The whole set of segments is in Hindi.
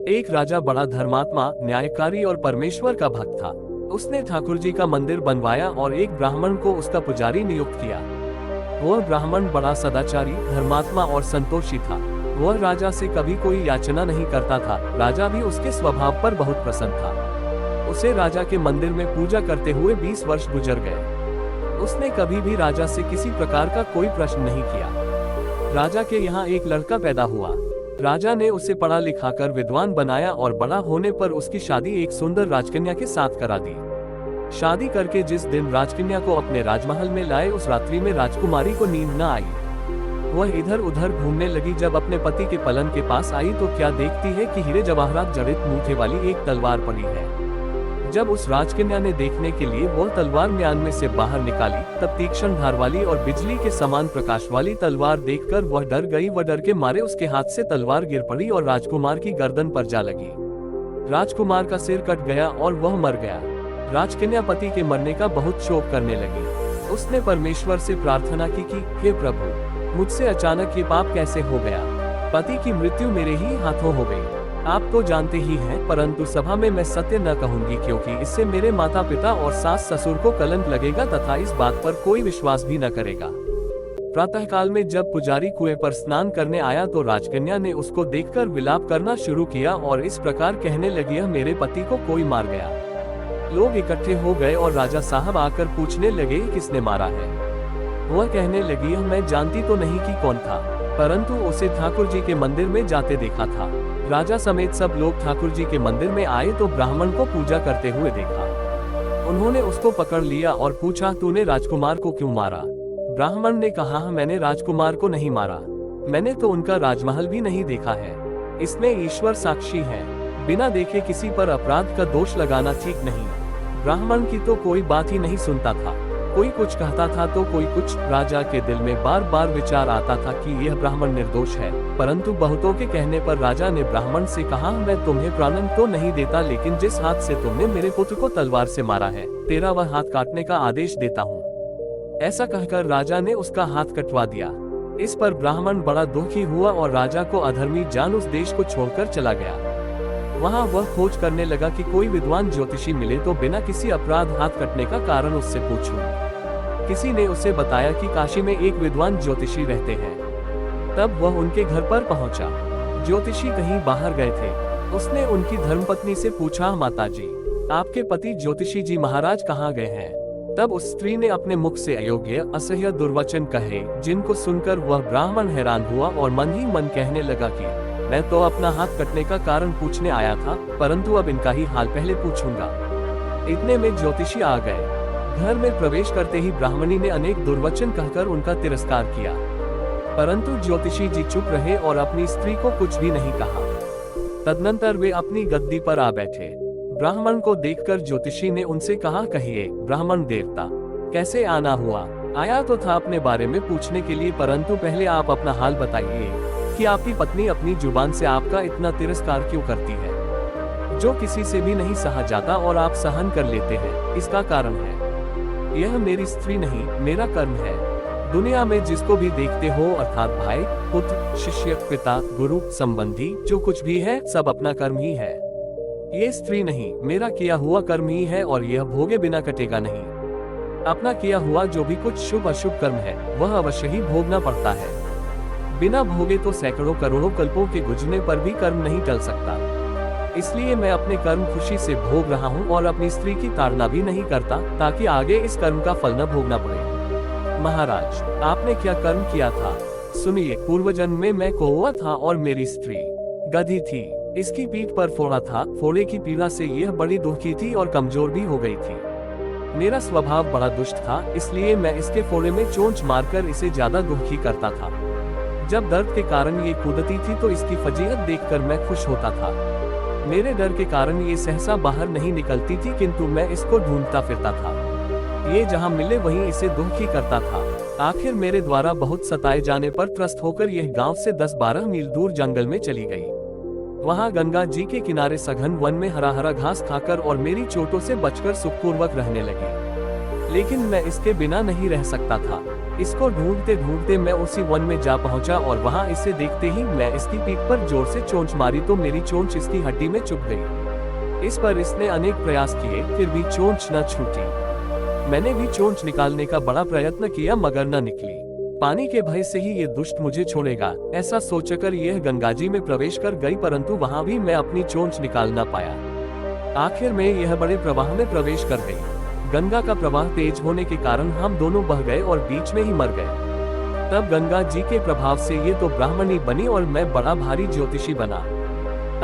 एक राजा बड़ा धर्मात्मा, न्यायकारी और परमेश्वर का भक्त था। उसने ठाकुर जी का मंदिर बनवाया और एक ब्राह्मण को उसका पुजारी नियुक्त किया। वह ब्राह्मण बड़ा सदाचारी, धर्मात्मा और संतोषी था। वह राजा से कभी कोई याचना नहीं करता था। राजा भी उसके स्वभाव पर बहुत प्रसन्न था। उसे राजा के मंदिर में पूजा करते हुए 20 वर्ष गुजर गए। उसने कभी भी राजा से किसी प्रकार का कोई प्रश्न नहीं किया। राजा के यहाँ एक लड़का पैदा हुआ। राजा ने उसे पढ़ा लिखा कर विद्वान बनाया और बड़ा होने पर उसकी शादी एक सुंदर राजकन्या के साथ करा दी। शादी करके जिस दिन राजकन्या को अपने राजमहल में लाए, उस रात्रि में राजकुमारी को नींद न आई। वह इधर उधर घूमने लगी। जब अपने पति के पलंग के पास आई तो क्या देखती है कि हीरे जवाहरात जड़ित मूठे वाली एक तलवार पड़ी है। जब उस राजकन्या ने देखने के लिए वह तलवार म्यान में से बाहर निकाली, तब तीक्ष्ण धार वाली और बिजली के समान प्रकाश वाली तलवार देखकर वह डर गई। वह डर के मारे उसके हाथ से तलवार गिर पड़ी और राजकुमार की गर्दन पर जा लगी। राजकुमार का सिर कट गया और वह मर गया। राजकन्या पति के मरने का बहुत शोक करने लगी। उसने परमेश्वर से प्रार्थना की कि हे प्रभु, मुझसे अचानक ये पाप कैसे हो गया। पति की मृत्यु मेरे ही हाथों हो गई। आप तो जानते ही हैं, परंतु सभा में मैं सत्य न कहूंगी, क्योंकि इससे मेरे माता पिता और सास ससुर को कलंक लगेगा तथा इस बात पर कोई विश्वास भी न करेगा। प्रातःकाल में जब पुजारी कुएं पर स्नान करने आया तो राजकन्या ने उसको देखकर विलाप करना शुरू किया और इस प्रकार कहने लगी, यह मेरे पति को कोई मार गया। लोग इकट्ठे हो गए और राजा साहब आकर पूछने लगे, किसने मारा है। वह कहने लगी, मैं जानती तो नहीं कि कौन था, परंतु उसे ठाकुर जी के मंदिर में जाते देखा था। राजा समेत सब लोग ठाकुर जी के मंदिर में आए तो ब्राह्मण को पूजा करते हुए देखा। उन्होंने उसको पकड़ लिया और पूछा, तूने राजकुमार को क्यों मारा। ब्राह्मण ने कहा, मैंने राजकुमार को नहीं मारा, मैंने तो उनका राजमहल भी नहीं देखा है। इसमें ईश्वर साक्षी है। बिना देखे किसी पर अपराध का दोष लगाना ठीक नहीं। ब्राह्मण की तो कोई बात ही नहीं सुनता था। कोई कुछ कहता था तो कोई कुछ। राजा के दिल में बार बार विचार आता था कि यह ब्राह्मण निर्दोष है, परंतु बहुतों के कहने पर राजा ने ब्राह्मण से कहा, मैं तुम्हें प्राणन तो नहीं देता, लेकिन जिस हाथ से तुमने मेरे पुत्र को तलवार से मारा है, तेरा वह हाथ काटने का आदेश देता हूँ। ऐसा कहकर राजा ने उसका हाथ कटवा दिया। इस पर ब्राह्मण बड़ा दुखी हुआ और राजा को अधर्मी जान उस देश को छोड़कर चला गया। वहाँ वह खोज करने लगा कि कोई विद्वान ज्योतिषी मिले तो बिना किसी अपराध हाथ कटने का कारण उससे पूछूं। किसी ने उसे बताया कि काशी में एक विद्वान ज्योतिषी रहते हैं। तब वह उनके घर पर पहुंचा। ज्योतिषी कहीं बाहर गए थे। उसने उनकी धर्मपत्नी से पूछा, माताजी, आपके पति ज्योतिषी जी महाराज कहाँ गए हैं। तब उस स्त्री ने अपने मुख से अयोग्य असह्य दुर्वचन कहे, जिनको सुनकर वह ब्राह्मण हैरान हुआ और मन ही मन कहने लगा कि मैं तो अपना हाथ कटने का कारण पूछने आया था, परंतु अब इनका ही हाल पहले पूछूंगा। इतने में ज्योतिषी आ गए। घर में प्रवेश करते ही ब्राह्मणी ने अनेक दुर्वचन कहकर उनका तिरस्कार किया, परंतु ज्योतिषी जी चुप रहे और अपनी स्त्री को कुछ भी नहीं कहा। तदनंतर वे अपनी गद्दी पर आ बैठे। ब्राह्मण को देखकर ज्योतिषी ने उनसे कहा, कहिए ब्राह्मण देवता, कैसे आना हुआ। आया तो था अपने बारे में पूछने के लिए, परंतु पहले आप अपना हाल बताइए कि आपकी पत्नी अपनी जुबान से आपका इतना तिरस्कार क्यों करती है, जो किसी से भी नहीं सहा जाता और आप सहन कर लेते हैं। इसका कारण है, यह मेरी स्त्री नहीं, मेरा कर्म है। दुनिया में जिसको भी देखते हो, अर्थात भाई, पुत्र, शिष्य, पिता, गुरु, संबंधी, जो कुछ भी है, सब अपना कर्म ही है। ये स्त्री नहीं, मेरा किया हुआ कर्म ही है और यह भोगे बिना कटेगा नहीं। अपना किया हुआ जो भी कुछ शुभ अशुभ कर्म है, वह अवश्य ही भोगना पड़ता है। बिना भोगे तो सैकड़ों करोड़ों कल्पों के गुजरने पर भी कर्म नहीं टल सकता। इसलिए मैं अपने कर्म खुशी से भोग रहा हूँ और अपनी स्त्री की ताड़ना भी नहीं करता, ताकि आगे इस कर्म का फल न भोगना पड़े। महाराज, आपने क्या कर्म किया था सुनिए। पूर्व जन्म में मैं कौवा था और मेरी स्त्री गधी थी। इसकी पीठ पर फोड़ा था। फोड़े की पीड़ा से यह बड़ी दुखी थी और कमजोर भी हो गई थी। मेरा स्वभाव बड़ा दुष्ट था, इसलिए मैं इसके फोड़े में चोंच मारकर इसे ज्यादा दुखी करता था। जब दर्द के कारण ये कूदती थी तो इसकी फजीहत देखकर मैं खुश होता था। मेरे डर के कारण ये सहसा बाहर नहीं निकलती थी, किंतु मैं इसको ढूंढता फिरता था। ये जहाँ मिले वहीं इसे दुखी करता था। आखिर मेरे द्वारा बहुत सताए जाने पर त्रस्त होकर यह गांव से 10-12 मील दूर जंगल में चली गई। वहाँ गंगा जी के किनारे सघन वन में हरा हरा घास खाकर और मेरी चोटों से बचकर सुखपूर्वक रहने लगी। लेकिन मैं इसके बिना नहीं रह सकता था। इसको ढूंढते ढूंढते मैं उसी वन में जा पहुंचा और वहां इसे देखते ही मैं इसकी पीठ पर जोर से चोंच मारी तो मेरी चोंच इसकी हड्डी में चुभ गई। इस पर इसने अनेक प्रयास किए, फिर भी चोंच न छूटी। मैंने भी चोंच निकालने का बड़ा प्रयत्न किया मगर न निकली। पानी के भय से ही ये दुष्ट मुझे छोड़ेगा, ऐसा सोचकर यह गंगाजी में प्रवेश कर गई, परंतु वहां भी मैं अपनी चोंच निकाल न पाया। आखिर में यह बड़े प्रवाह में प्रवेश कर गई। गंगा का प्रवाह तेज होने के कारण हम दोनों बह गए और बीच में ही मर गए। तब गंगा जी के प्रभाव से ये तो ब्राह्मणी बनी और मैं बड़ा भारी ज्योतिषी बना।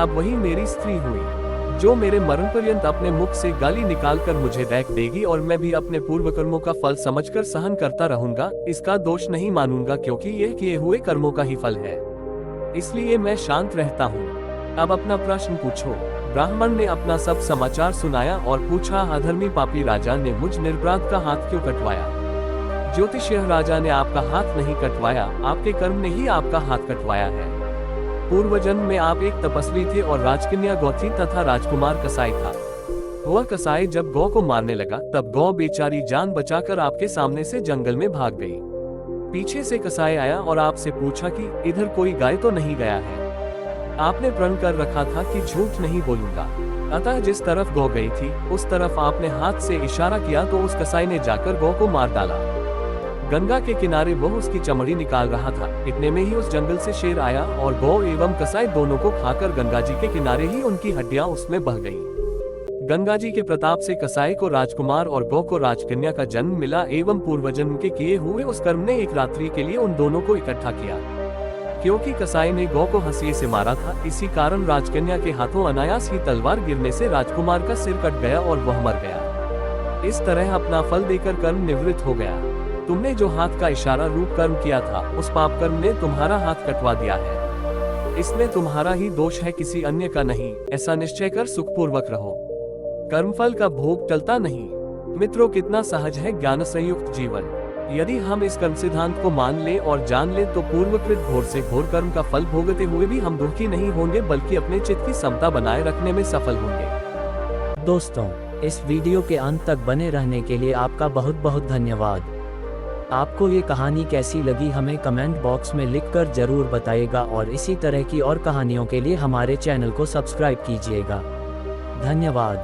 अब वही मेरी स्त्री हुई, जो मेरे मरण पर्यंत अपने मुख से गाली निकालकर मुझे दैख देगी और मैं भी अपने पूर्व कर्मों का फल समझकर सहन करता रहूंगा। इसका दोष नहीं मानूंगा, क्योंकि यह किए हुए कर्मों का ही फल है, इसलिए मैं शांत रहता हूँ। अब अपना प्रश्न पूछो। ब्राह्मण ने अपना सब समाचार सुनाया और पूछा, अधर्मी पापी राजा ने मुझ निर्पराध का हाथ क्यों कटवाया? ज्योतिषीय राजा ने आपका हाथ नहीं कटवाया, आपके कर्म ने ही आपका हाथ कटवाया है। पूर्व जन्म में आप एक तपस्वी थे और राजकन्या गौ थी तथा राजकुमार कसाई था। वह कसाई जब गौ को मारने लगा तब गौ बेचारी जान बचाकर आपके सामने से जंगल में भाग गई। पीछे से कसाई आया और आपसे पूछा कि इधर कोई गाय तो नहीं गया है? आपने प्रण कर रखा था कि झूठ नहीं बोलूंगा, अतः जिस तरफ गौ गई थी उस तरफ आपने हाथ से इशारा किया तो उस कसाई ने जाकर गौ को मार डाला। गंगा के किनारे वह उसकी चमड़ी निकाल रहा था, इतने में ही उस जंगल से शेर आया और गौ एवं कसाई दोनों को खाकर गंगा जी के किनारे ही उनकी हड्डियां उसमें बह गईं। गंगा जी के प्रताप से कसाई को राजकुमार और गौ को राजकन्या का जन्म मिला एवं पूर्वजन्म के किए हुए उस कर्म ने एक रात्रि के लिए उन दोनों को इकट्ठा किया। क्योंकि कसाई ने गौ को हंसिए से मारा था, इसी कारण राजकन्या के हाथों अनायास ही तलवार गिरने से राजकुमार का सिर कट गया और वह मर गया। इस तरह अपना फल देकर कर्म निवृत्त हो गया। तुमने जो हाथ का इशारा रूप कर्म किया था, उस पाप कर्म ने तुम्हारा हाथ कटवा दिया है। इसमें तुम्हारा ही दोष है, किसी अन्य का नहीं। ऐसा निश्चय कर सुखपूर्वक रहो। कर्मफल का भोग टलता नहीं। मित्रों, कितना सहज है ज्ञान संयुक्त जीवन। यदि हम इस कर्म सिद्धांत को मान ले और जान ले तो पूर्वकृत घोर से घोर कर्म का फल भोगते हुए भी हम दुखी नहीं होंगे, बल्कि अपने चित्त की समता बनाए रखने में सफल होंगे। दोस्तों, इस वीडियो के अंत तक बने रहने के लिए आपका बहुत बहुत धन्यवाद। आपको ये कहानी कैसी लगी हमें कमेंट बॉक्स में लिखकर जरूर बताइएगा और इसी तरह की और कहानियों के लिए हमारे चैनल को सब्सक्राइब कीजिएगा। धन्यवाद।